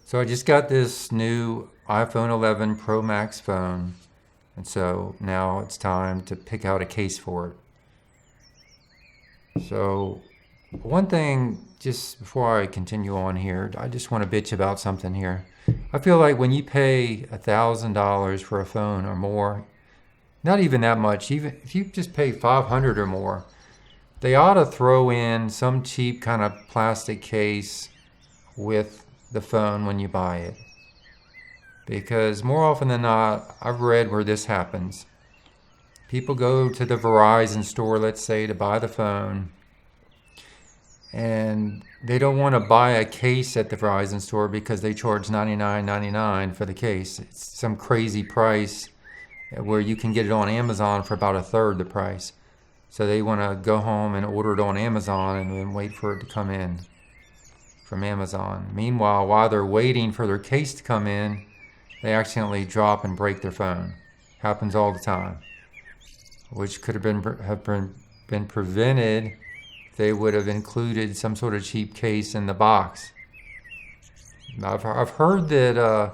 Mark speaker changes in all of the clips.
Speaker 1: So I just got this new iPhone 11 Pro Max phone, and so now it's time to pick out a case for it. So one thing, just before I continue on here, I just want to bitch about something here. I feel like when you pay $1,000 for a phone or more, not even that much, even if you just pay $500 or more, they ought to throw in some cheap kind of plastic case with the phone when you buy it. Because more often than not, I've read where this happens. People go to the Verizon store, let's say, to buy the phone, and they don't want to buy a case at the Verizon store because they charge $99.99 for the case. It's some crazy price where you can get it on Amazon for about a third the price. So they want to go home and order it on Amazon and then wait for it to come in from Amazon. Meanwhile, while they're waiting for their case to come in, they accidentally drop and break their phone. Happens all the time. Which could have been prevented if they would have included some sort of cheap case in the box. I've heard that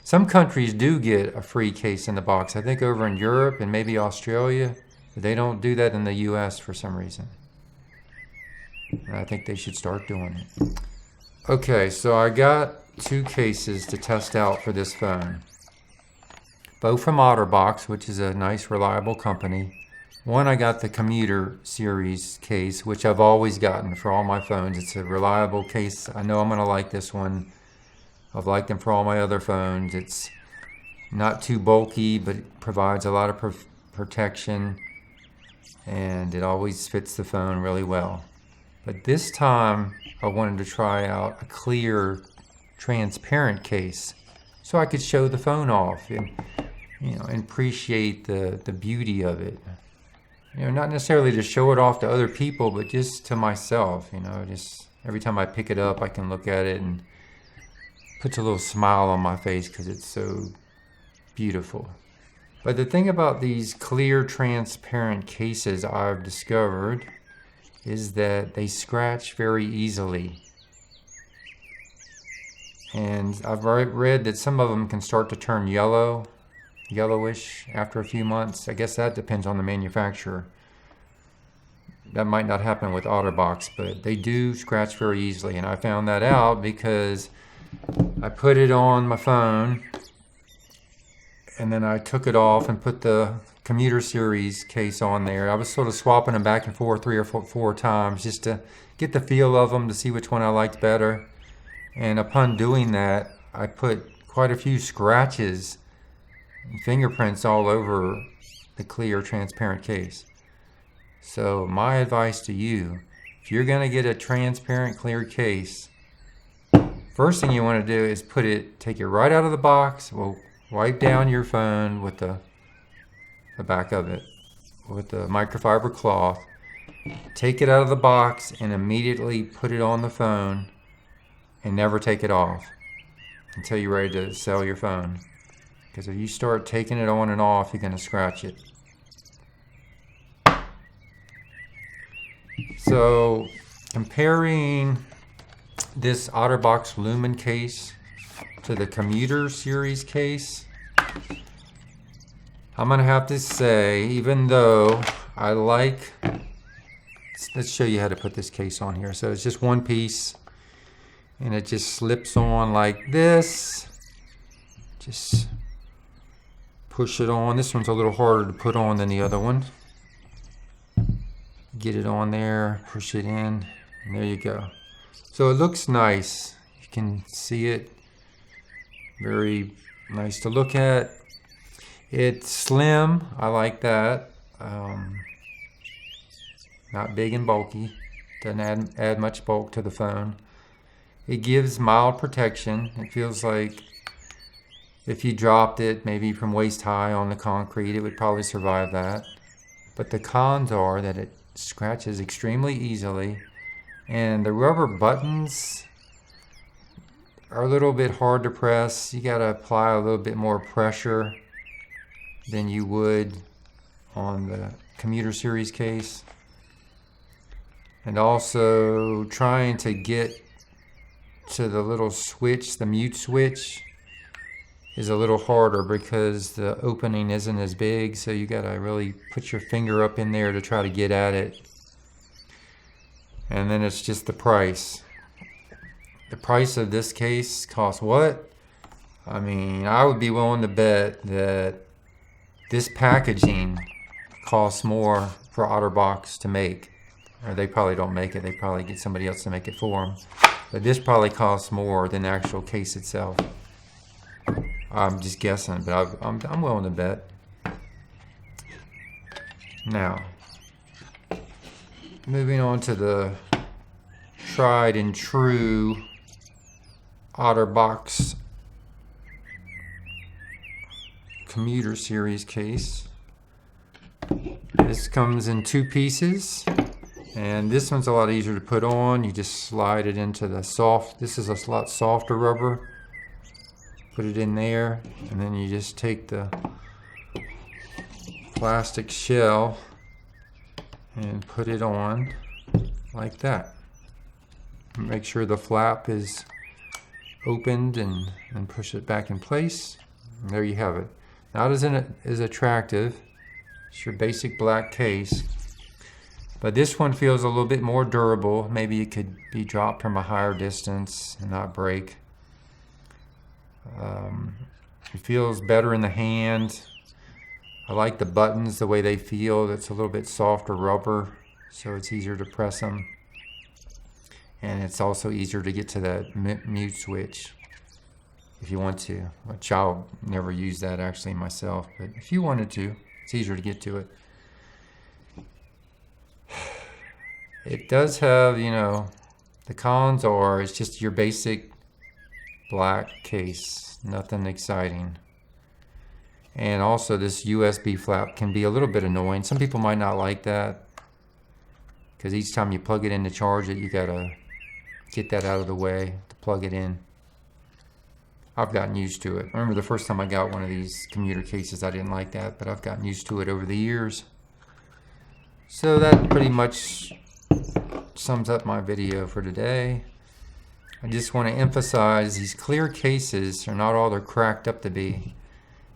Speaker 1: some countries do get a free case in the box. I think over in Europe and maybe Australia, but they don't do that in the US for some reason. And I think they should start doing it. Okay, so I got two cases to test out for this phone. Both from Otterbox, which is a nice, reliable company. One, I got the Commuter series case, which I've always gotten for all my phones. It's a reliable case. I know I'm going to like this one. I've liked them for all my other phones. It's not too bulky, but it provides a lot of protection, and it always fits the phone really well. But this time, I wanted to try out a clear, transparent case so I could show the phone off and, and appreciate the beauty of it. Not necessarily to show it off to other people, but just to myself. Just every time I pick it up, I can look at it and puts a little smile on my face because it's so beautiful. But the thing about these clear, transparent cases I've discovered is that they scratch very easily. And I've read that some of them can start to turn yellowish after a few months. I guess that depends on the manufacturer. That might not happen with Otterbox, but they do scratch very easily. And I found that out because I put it on my phone and then I took it off and put the Commuter series case on there. I was sort of swapping them back and forth 3 or 4 times just to get the feel of them, to see which one I liked better. And upon doing that, I put quite a few scratches and fingerprints all over the clear, transparent case. So my advice to you, if you're going to get a transparent, clear case, first thing you want to do is take it right out of the box. Well, wipe down your phone with the back of it with the microfiber cloth. Take it out of the box and immediately put it on the phone and never take it off until you're ready to sell your phone. Because if you start taking it on and off, you're going to scratch it. So comparing this Otterbox Lumen case to the Commuter series case, I'm going to have to say, even though I like, let's show you how to put this case on here. So it's just one piece and it just slips on like this. Just push it on. This one's a little harder to put on than the other one. Get it on there, push it in, and there you go. So it looks nice. You can see it. Very nice to look at. It's slim. I like that. Not big and bulky. Doesn't add much bulk to the phone. It gives mild protection. It feels like if you dropped it maybe from waist high on the concrete, it would probably survive that. But the cons are that it scratches extremely easily, and the rubber buttons are a little bit hard to press. You got to apply a little bit more pressure than you would on the Commuter series case. And also trying to get to the little switch, the mute switch, is a little harder because the opening isn't as big, so you gotta really put your finger up in there to try to get at it. And then it's just the price. The price of this case costs what? I mean, I would be willing to bet that this packaging costs more for Otterbox to make. Or they probably don't make it, they probably get somebody else to make it for them. But this probably costs more than the actual case itself. I'm just guessing, but I'm willing to bet. Now, moving on to the tried and true Otterbox Commuter series case. This comes in 2 pieces, and this one's a lot easier to put on. You just slide it into the soft, this is a lot softer rubber. Put it in there, and then you just take the plastic shell and put it on like that. Make sure the flap is opened and push it back in place. And there you have it. Not as attractive. It's your basic black case. But this one feels a little bit more durable. Maybe it could be dropped from a higher distance and not break. It feels better in the hand. I like the buttons, the way they feel. It's a little bit softer rubber, so it's easier to press them. And it's also easier to get to that mute switch if you want to, which I'll never use that actually myself, but if you wanted to, it's easier to get to it. It does have, you know, the cons are it's just your basic black case, nothing exciting. And also this USB flap can be a little bit annoying. Some people might not like that because each time you plug it in to charge it, you gotta get that out of the way to plug it in. I've gotten used to it. I remember the first time I got one of these commuter cases, I didn't like that, but I've gotten used to it over the years. So that pretty much sums up my video for today. I just want to emphasize these clear cases are not all they're cracked up to be.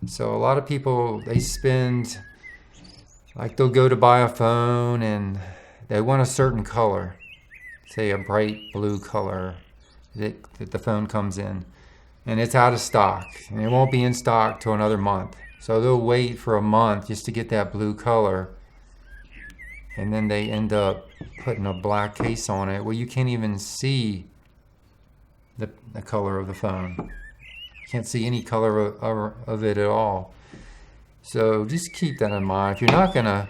Speaker 1: So a lot of people, they spend, like they'll go to buy a phone and they want a certain color, say a bright blue color that the phone comes in, and it's out of stock and it won't be in stock till another month. So they'll wait for a month just to get that blue color, and then they end up putting a black case on it where you can't even see the color of the phone. You can't see any color of it at all. So just keep that in mind. If you're not gonna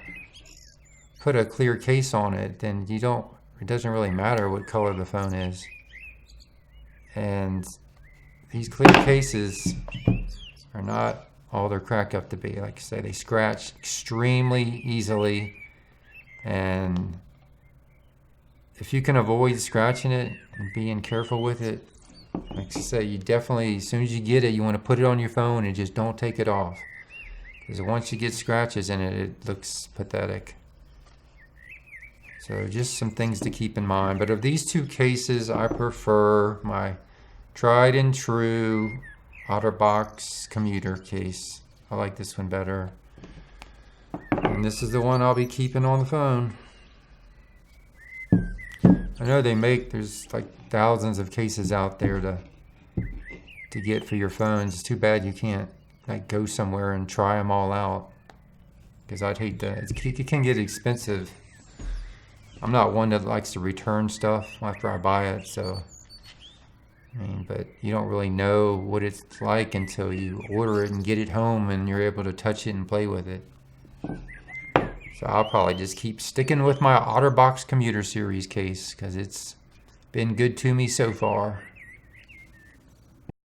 Speaker 1: put a clear case on it, then it doesn't really matter what color the phone is. And these clear cases are not all they're cracked up to be. Like I say, they scratch extremely easily, and if you can avoid scratching it and being careful with it, like I say, you definitely, as soon as you get it, you want to put it on your phone and just don't take it off, because once you get scratches in it, it looks pathetic. So just some things to keep in mind. But of these 2 cases, I prefer my tried and true Otterbox Commuter case. I like this one better. And this is the one I'll be keeping on the phone. I know there's like thousands of cases out there to get for your phones. It's too bad you can't like go somewhere and try them all out, because I'd hate that. It can get expensive. I'm not one that likes to return stuff after I buy it, so I mean, but you don't really know what it's like until you order it and get it home and you're able to touch it and play with it. So I'll probably just keep sticking with my Otterbox Commuter series case because it's been good to me so far.